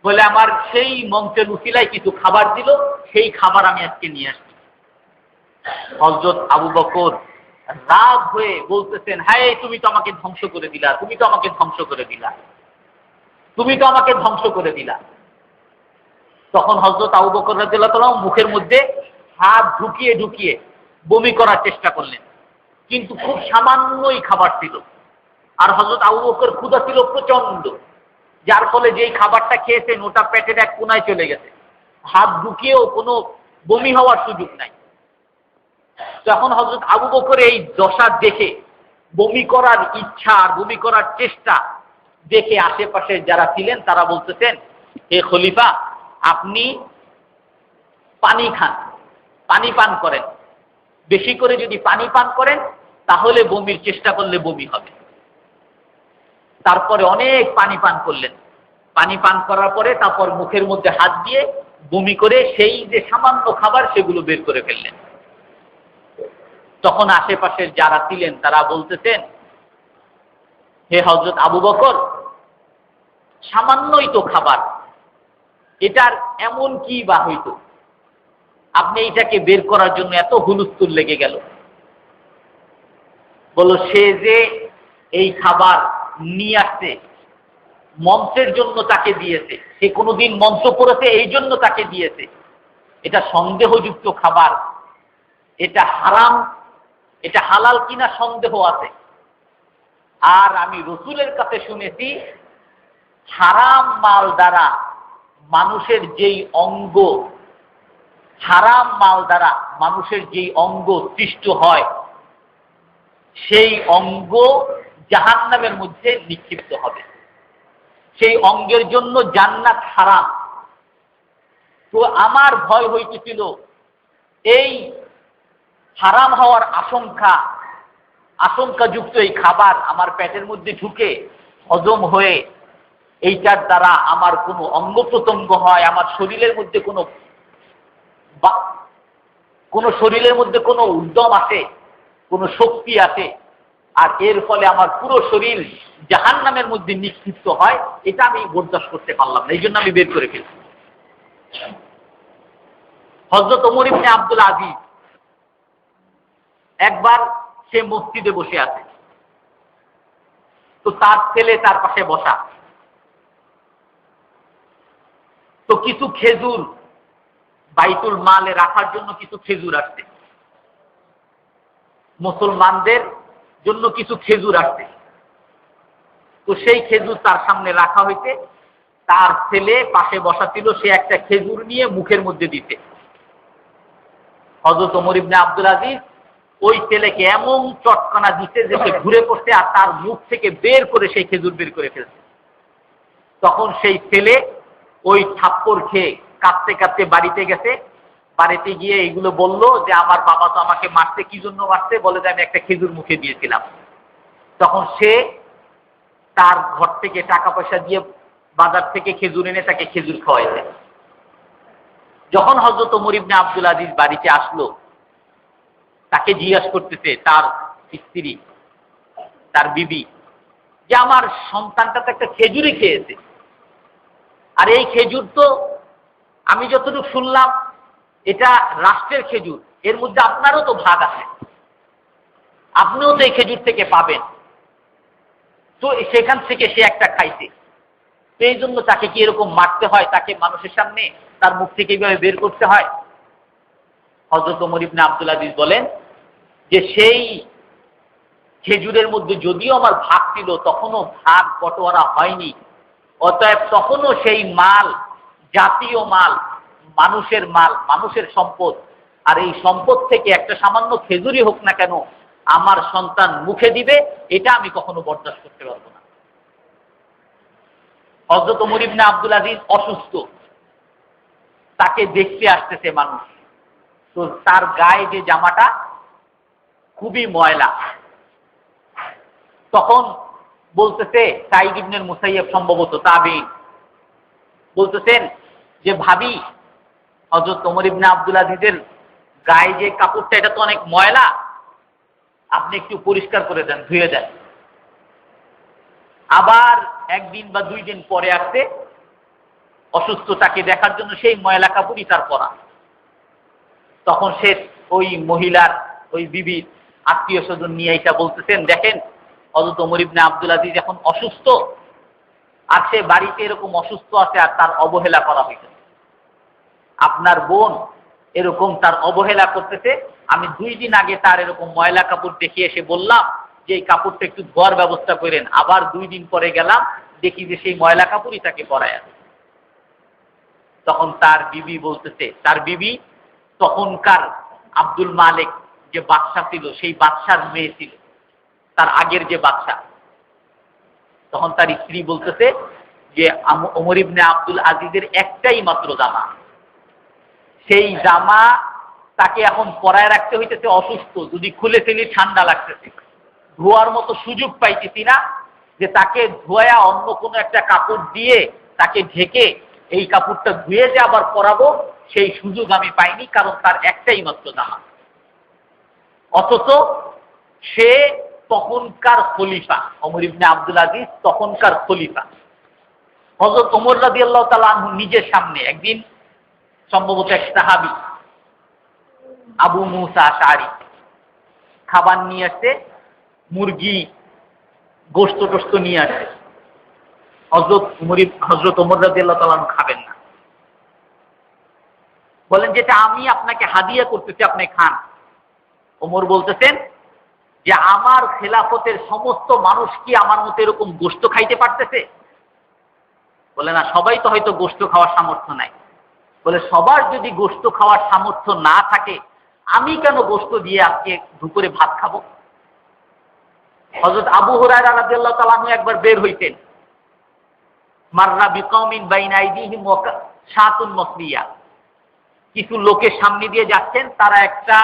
বলে আমার সেই মন্ত্রের উসিলায় কিছু খাবার দিল, সেই খাবার আমি আজকে নিয়ে আসছি। হযরত আবু বকর রাগ হয়ে বলতেছেন, হ্যাঁ তুমি তো আমাকে ধ্বংস করে দিলা, তুমি তো আমাকে ধ্বংস করে দিলা, তুমি তো আমাকে ধ্বংস করে দিলা। তখন হযরত আবু বকর রাদিয়াল্লাহু তাআলা মুখের মধ্যে হাত ঢুকিয়ে ঢুকিয়ে বমি করার চেষ্টা করলেন, কিন্তু খুব সামান্যই খাবার ছিল। আর হযরত আবু বকর ক্ষুধা ছিল প্রচন্ড, যার ফলে যেই খাবারটা খেয়েছেন ওটা পেটের এক কোনায় চলে গেছে, হাত ঢুকিয়েও কোনো বমি হওয়ার সুযোগ নাই। তখন হযরত আবু বকর এই দশা দেখে, বমি করার ইচ্ছা আর বমি করার চেষ্টা দেখে আশেপাশে যারা ছিলেন তারা বলতেছেন, হে খলিফা, আপনি পানি খান, পানি পান করেন, বেশি করে যদি পানি পান করেন তাহলে বমির চেষ্টা করলে বমি হবে। তারপরে অনেক পানি পান করলেন, পানি পান করার পরে তারপর মুখের মধ্যে হাত দিয়ে বমি করে সেই যে সামান্য খাবার সেগুলো বের করে ফেললেন। তখন আশেপাশের যারা ছিলেন তারা বলতেছেন, হে হযরত আবু বকর, সামান্যই তো খাবার, এটার এমন কি বা হইতো, আপনি এটাকে বের করার জন্য এত হুলস্থুল লেগে গেল? বলো, সে যে এই খাবার নিয়ে আসছে মন্ত্রের জন্য তাকে দিয়েছে, সে কোনোদিন মন্ত্র পড়েছে এই জন্য তাকে দিয়েছে, এটা সন্দেহযুক্ত খাবার, এটা হারাম, এটা হালাল কিনা সন্দেহ আছে। আর আমি রাসূলের কাছে শুনেছি, হারাম মাল দ্বারা মানুষের যেই অঙ্গ, হারাম মাল দ্বারা মানুষের যেই অঙ্গ সৃষ্ট হয়, সেই অঙ্গ জাহান্নামের মধ্যে নিক্ষিপ্ত হবে, সেই অঙ্গের জন্য জান্নাত হারাম। তো আমার ভয় হইতেছিল এই হারাম হওয়ার আশঙ্কাযুক্ত এই খাবার আমার পেটের মধ্যে ঢুকে হজম হয়ে এইটার দ্বারা আমার কোনো অঙ্গ প্রত্যঙ্গ হয়, আমার শরীরের মধ্যে শরীরের মধ্যে কোনো উদ্যম আসে, কোনো শক্তি আসে, আর এর ফলে আমার পুরো শরীর জাহান্নামের মধ্যে নিক্ষিপ্ত হয়, এটা আমি বরদাস্ত করতে পারলাম না, এই জন্য আমি বের করে ফেলছি। হযরত ওমর ইবনে আব্দুল আজিজ একবার সে মসজিদে বসে আছে, তো তার ছেলে তার পাশে বসা, তো কিছু খেজুর বাইতুল মালে রাখার জন্য কিছু খেজুর আসছে, মুসলমানদের জন্য কিছু খেজুর আসছে। তো সেই খেজুর তার সামনে রাখা হইতে, তার ছেলে পাশে বসা ছিল, সে একটা খেজুর নিয়ে মুখের মধ্যে দিতে। হযরত ওমর ইবনে আব্দুল আজিজ ওই ছেলেকে এমন চটকানা দিতে যে সে ঘুরে পড়ছে, আর তার মুখ থেকে বের করে সেই খেজুর বের করে ফেলছে। তখন সেই ছেলে ওই থাপ্পড় খেয়ে কাঁদতে কাঁদতে বাড়িতে গেছে, বাড়িতে গিয়ে এইগুলো বলল যে আমার বাবা তো আমাকে মারতে, কি জন্য মারতে? বলে যে আমি একটা খেজুর মুখে দিয়েছিলাম। তখন সে তার ঘর থেকে টাকা পয়সা দিয়ে বাজার থেকে খেজুর এনে তাকে খেজুর খাওয়াইছে। যখন হযরত ওমর ইবনে আব্দুল আজিজ বাড়িতে আসলো, তাকে জিজ্ঞাসা করতেছে তার স্ত্রী, তার বিবি, যে আমার সন্তানটা তো একটা খেজুরই খেয়েছে, আর এই খেজুর তো আমি যতটুকু শুনলাম এটা রাষ্ট্রের খেজুর, এর মধ্যে আপনারও তো ভাগ আছে, আপনিও তো এই খেজুর থেকে পাবেন, তো সেখান থেকে সে একটা খাইছে, এই জন্য তাকে কি এরকম মারতে হয়, তাকে মানুষের সামনে তার মুখ থেকে এইভাবে বের করতে হয়? হযরত ওমর ইবনে আব্দুল আজিজ বলেন যে সেই খেজুরের মধ্যে যদিও আমার ভাগ ছিল, তখনও ভাগ বটোয়ারা হয়নি, অতএব তখনও সেই মাল জাতীয় মাল, মানুষের মাল, মানুষের সম্পদ, আর এই সম্পদ থেকে একটা সামান্য খেজুরি হোক না কেন আমার সন্তান মুখে দিবে, এটা আমি কখনো বরদাস্ত করতে পারবো না। হযরত ওমর ইবনে আব্দুল আজিজ অসুস্থ, তাকে দেখতে আসতেছে মানুষ, তো তার গায়ে যে জামাটা খুবই ময়লা। তখন বলতেছে সাঈদ ইবনে মুসাইয়্যিব, সম্ভবত তাবেঈন, বলতেছেন যে ভাবি, হযরত ওমর ইবনে আব্দুল আজিজের গায়ে যে কাপড়টা এটা তো অনেক ময়লা, আপনি একটু পরিষ্কার করে দেন, ধুয়ে দেন। আবার একদিন বা 2 দিন পরে আসছে অসুস্থতাকে দেখার জন্য, সেই ময়লা কাপড়ই তার পরা। তখন সে ওই মহিলার, ওই বিবির আত্মীয় স্বজন নিয়ে এটা বলতেছেন, দেখেন হযরত ওমর ইবনে আব্দুল আজিজ এখন অসুস্থ, আর সে বাড়িতে এরকম অসুস্থ আছে, আর তার অবহেলা করা হয়েছে। আপনার বোন এরকম তার অবহেলা করতেছে। আমি 2 দিন আগে তার এরকম ময়লা কাপড় দেখে এসে বললাম যে এই কাপড়টা একটু ধোয়ার ব্যবস্থা করেন, আবার 2 দিন পরে গেলাম, দেখি যে সেই ময়লা কাপড়ই তাকে পরায় আছে। তখন তার বিবি বলতেছে, তার বিবি তখনকার আব্দুল মালিক যে বাদশা ছিল, সেই বাদশার মেয়ে ছিল, তার আগের যে বাদশা। তখন তার স্ত্রী বলতেছে যে ওমর ইবনে আব্দুল আজিজের একটাই মাত্র জামা, সেই জামা তাকে এখন পরায় রাখতে হইতেছে, অসুস্থ, যদি খুলে ফেলি ঠান্ডা লাগতেছে, ধোয়ার মতো সুযোগ পাইতেছি না যে তাকে ধোয়া অন্য কোনো একটা কাপড় দিয়ে তাকে ঢেকে এই কাপড়টা ধুয়ে যে আবার পরাবো, সেই সুযোগ আমি পাইনি, কারণ তার একটাই মাত্র জামা। অথচ সে তখনকার খলিফা, ওমর ইবনে আব্দুল আজিজ তখনকার খলিফা। হযরত ওমর রাদিয়াল্লাহু তাআলা আনহু নিজের সামনে একদিন, সম্ভবত এক সাহাবী আবু মুসা আশআরী, খাবার নিয়ে আসছে, মুরগি, গোশত টোস্ত নিয়ে আসছে। হযরত ওমর রাদিয়াল্লাহু তাআলা আনহু খাবেন না, বলেন যেটা আমি আপনাকে হাদিয়া করতেছি, আপনি খান। ওমর বলতেছেন যে আমার খেলাফতের সমস্ত মানুষ কি আমার মতো এরকম গোশত খাইতে পারতেছে? বলে না, সবাই তো হয়তো গোশত খাওয়ার সামর্থ্য নাই। বলে সবার যদি গোশত খাওয়ার সামর্থ্য না থাকে, আমি কেন গোশত দিয়ে আজকে দুপুরে ভাত খাবো? হযরত আবু হুরায়রা রাদিয়াল্লাহু তাআলা আনহু একবার বের হইতেন, মাররা বিকাউমিন বাইনা আইদিহিম ওয়া শাতুন মাসলিয়া, কিছু লোকের সামনে দিয়ে যাচ্ছেন, তারা একটা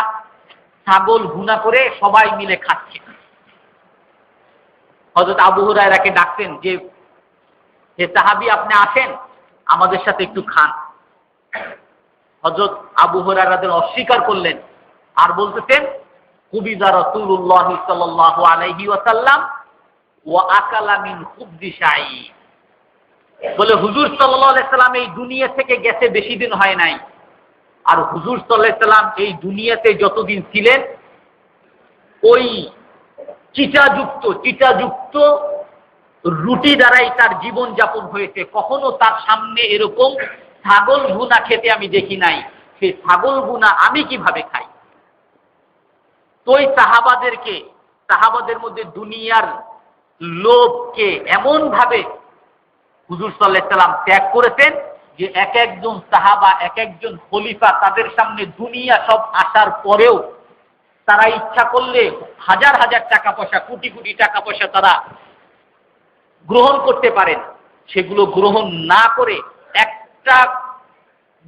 ছাগল ভুনা করে সবাই মিলে খাচ্ছে। হযরত আবু হুরায়রাকে ডাকতেন যে হে সাহাবী, আপনি আসেন, আমাদের সাথে একটু খান। হযরত আবু হুরায়রা অস্বীকার করলেন, আর বলতেছেন কুবিযা রাসূলুল্লাহ সাল্লাল্লাহু আলাইহি ওয়াসাল্লাম ওয়া আকালা মিন খুবজি শাঈর। বলে হুজুর সাল্লাল্লাহু আলাইহি সাল্লাম এই দুনিয়া থেকে গেছে বেশি দিন হয় নাই, আর হুজুর সাল্লাল্লাহু আলাইহি সাল্লাম এই দুনিয়াতে যতদিন ছিলেন ওই চিটাযুক্ত রুটি দ্বারাই তার জীবন যাপন হয়েছে। কখনো তার সামনে এরকম ছাগল ভুনা খেতে আমি দেখি নাই। সেই ছাগল ভুনা আমি কিভাবে খাই? তো ওই সাহাবাদের মধ্যে দুনিয়ার লোভকে এমন ভাবে হুজুর সাল্লাল্লাহু আলাইহি সাল্লাম ত্যাগ করেছেন যে এক একজন সাহাবা, এক একজন খলিফা, তাদের সামনে দুনিয়া সব আসার পরেও তারা ইচ্ছা করলে হাজার হাজার টাকা পয়সা, কোটি কোটি টাকা পয়সা তারা গ্রহণ করতে পারেন। সেগুলো গ্রহণ না করে একটা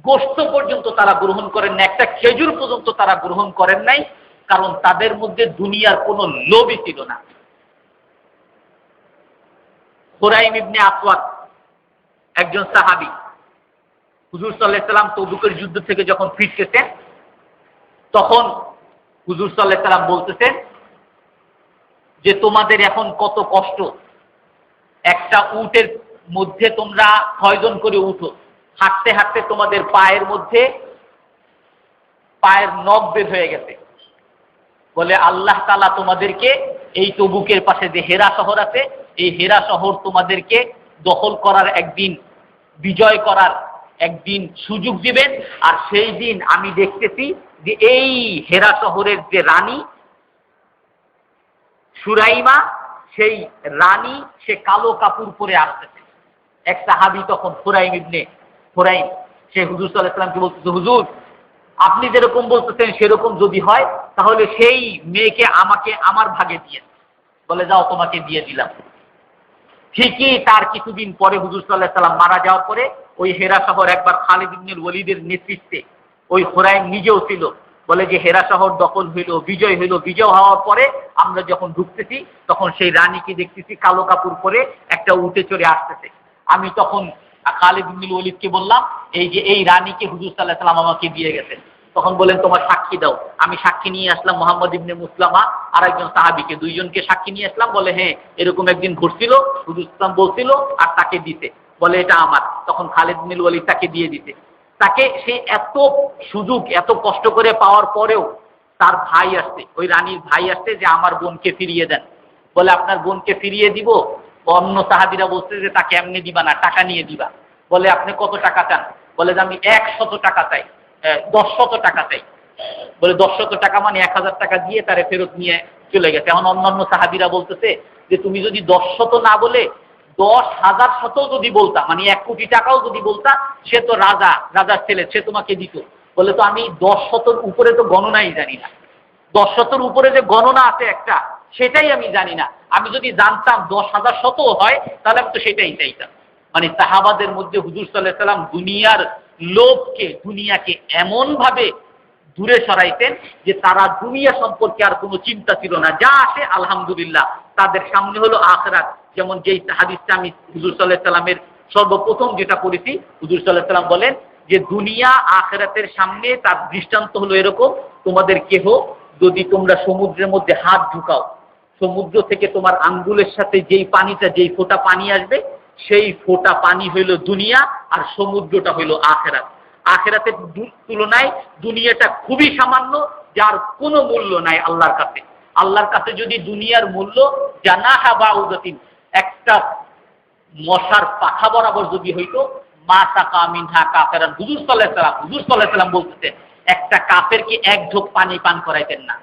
গোশত পর্যন্ত তারা গ্রহণ করেন না, একটা খেজুর পর্যন্ত তারা গ্রহণ করেন নাই, কারণ তাদের মধ্যে দুনিয়ার কোনো লোভই ছিল না। হুরাইম ইবনে আসওয়াদ একজন সাহাবী, হুজুর সাল্লাল্লাহু আলাইহি সাল্লাম তবুকের যুদ্ধ থেকে যখন ফিরতেছেন, তখন হুজুর সাল্লাল্লাহু আলাইহি সাল্লাম বলতেছেন যে তোমাদের এখন কত কষ্ট, একটা উটের মধ্যে তোমরা 6 জন করে উঠো, হাঁটতে হাঁটতে তোমাদের পায়ের মধ্যে পায়ের নখ বের হয়ে গেছে। বলে আল্লাহ তাআলা তোমাদেরকে এই তবুকের পাশে যে হেরা শহর আছে, এই হেরা শহর তোমাদেরকে দখল করার একদিন, বিজয় করার একদিন সুযোগ দিবেন। আর সেই দিন আমি দেখতেছি যে এই হেরা শহরের যে রানী সুরাইমা, সেই রানী সে কালো কাপড় পরে আসতেছে। এক সাহাবী তখন ফুরাইম, সে হুজুর সাল্লাল্লাহু আলাইহি ওয়াসাল্লামকে বলতেছে, হুজুর আপনি যেরকম বলতেছেন সেরকম যদি হয় তাহলে সেই মেয়েকে আমাকে আমার ভাগে দিয়ে, বলে যাও তোমাকে দিয়ে দিলাম। ঠিকই তার কিছুদিন পরে হুজুর সাল্লাল্লাহু আলাইহি ওয়াসাল্লাম মারা যাওয়ার পরে ওই হেরা শহর একবার খালিদ ইবনে ওয়ালিদের নেতৃত্বে, ওই হুরাইম নিজেও ছিল, বলে যে হেরা শহর দখল হইল, বিজয় হইল। বিজয় হওয়ার পরে আমরা যখন ঢুকতেছি তখন সেই রানীকে দেখতেছি কালো কাপড় পরে একটা উটে চড়ে আসতেছে। আমি তখন খালিদ ইবনে ওয়ালিদকে বললাম, এই যে এই রানীকে হুজুর সাল্লাল্লাহু আলাইহি ওয়াসাল্লাম আমাকে দিয়ে গেছেন। তখন বলেন তোমার সাক্ষী দাও। আমি সাক্ষী নিয়ে আসলাম মুহাম্মদ ইবনে মুসলামা আর একজন সাহাবীকে, দুইজনকে সাক্ষী নিয়ে আসলাম। বলে হ্যাঁ এরকম একদিন ঘটছিল, হুজুর সাল্লাম বলছিল আর তাকে দিতে, বলে এটা আমার। তখন খালিদ ইবনে ওয়ালিদ তাকে দিয়ে দিতে। তাকে সে এত সুযোগ এত কষ্ট করে পাওয়ার পরেও তার ভাই আসছে, ওই রানীর ভাই আসছে যে আমার বোনকে ফিরিয়ে দেন। বলে আপনার বোনকে ফিরিয়ে দিব? অন্য সাহাবীরা বলছে যে তাকে এমনি দিবা না, টাকা নিয়ে দিবা। বলে আপনি কত টাকা চান? বলে যে আমি 100 টাকা চাই, 10 টাকা চাই। বলে 10 টাকা মানে 1000 টাকা দিয়ে তারে ফেরত নিয়ে চলে গেছে। এখন অন্যান্য সাহাবীরা বলতেছে যে তুমি যদি 10 না বলে 10,000 যদি বলতা, মানে 1 কোটি টাকাও যদি বলতা, সে তো রাজার ছেলে, সে তোমাকে দিত। বলে তো আমি 10 উপরে তো গণনাই জানি না, 10 উপরে যে গণনা আছে একটা, সেটাই আমি জানি না। আমি যদি জানতাম 10,000 হয় তাহলে আমি তো সেটাই চাইতাম। মানে সাহাবাদের মধ্যে হুজুর সাল্লাল্লাহু আলাইহি ওয়াসাল্লাম দুনিয়ার লোভকে, দুনিয়াকে এমন ভাবে দূরে সরাইতেন যে তারা দুনিয়া সম্পর্কে আর কোনো চিন্তা ছিল না, যা আসে আলহামদুলিল্লাহ। তাদের সামনে হলো আখিরাত। যেমন যেই হাদিসটা আমি হুজুর সাল্লাল্লাহু আলাইহি ওয়াসাল্লামের সর্বপ্রথম যেটা পড়েছি, হুজুর সাল্লাল্লাহু আলাইহি ওয়াসাল্লাম বলেন যে দুনিয়া আখিরাতের সামনে তার দৃষ্টান্ত হলো এরকম, তোমাদের কেহ যদি তোমরা সমুদ্রের মধ্যে হাত ঢুকাও, সমুদ্র থেকে তোমার আঙ্গুলের সাথে যেই ফোঁটা পানি আসবে, সেই ফোঁটা পানি হইল দুনিয়া, আর সমুদ্রটা হইল আখিরাত। আখিরাতের তুলনায় দুনিয়াটা খুবই সামান্য, যার কোনো মূল্য নাই আল্লাহর কাছে। আল্লাহর কাছে যদি দুনিয়ার মূল্য জানাহা বাউদাতিন, একটা মশার পাখা বরাবর যদি হইতো, মা সাকা মিনহা কাফেরান, হুজুর সাল্লাল্লাহু আলাইহি ওয়াসাল্লাম বলতেছে একটা কাফেরকে এক ঢোক পানি পান করাইতেন না।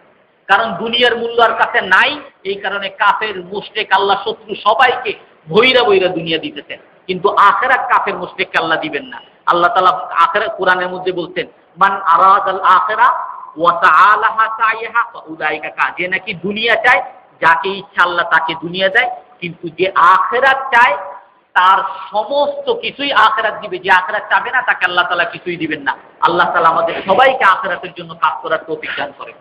কারণ দুনিয়ার মূল্য আর কাছে নাই, এই কারণে কাফের মুশরিক আল্লাহ শত্রু সবাইকে ভৈরা ভৈরা দুনিয়া দিতেছেন, কিন্তু আখিরাত কাফের মুশরিককে আল্লাহ দিবেন না। আল্লাহ তাআলা আখিরাত কোরআনের মধ্যে বলছেন, মান আরাদাল আখিরা ওয়া তাআলাহা সাইহা ফাউলাইকা কা, যে নাকি দুনিয়া চায়, যাকে ইচ্ছা আল্লাহ তাকে দুনিয়া দেয়, কিন্তু যে আখিরাত চায় তার সমস্ত কিছুই আখিরাত দিবে। যে আখিরাত চাবে না তাকে আল্লাহ তাআলা কিছুই দিবেন না। আল্লাহ তাআলা আমাদের সবাইকে আখিরাতের জন্য কাজ করার তৌফিক দান করেন।